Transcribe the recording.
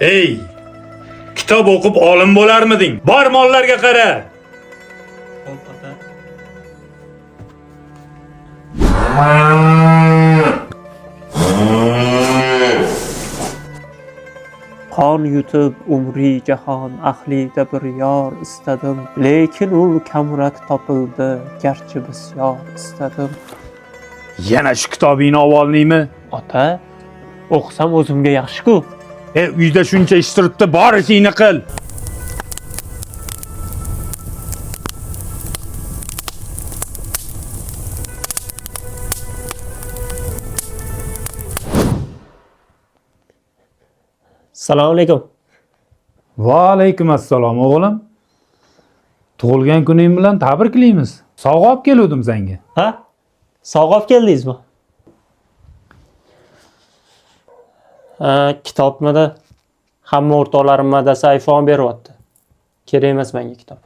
Ey! Kitob o'qib olim bo'larmiding? Bor mollarga qara. Xo'p, ota. Qon yutib umri jahon ahlida bir yor istadim, lekin ul kamrak topildi, garchi bisyor istadim. Yana shu kitobingni ololmaymi? Ota, o'qisam o'zimga yaxshi-ku. Uyda shuncha ish turibdi, bor ishingni qil. Assalomu alaykum. Va alaykum assalom o'g'lim. Tug'ilgan kuning bilan tabriklaymiz. Sovg'a olib keldim senga. Ha? Sovg'a olib keldingizmi? Kitobmidi? Hamma o'rtoqlarim madasi iPhone beryapti. Kerak emas menga kitob.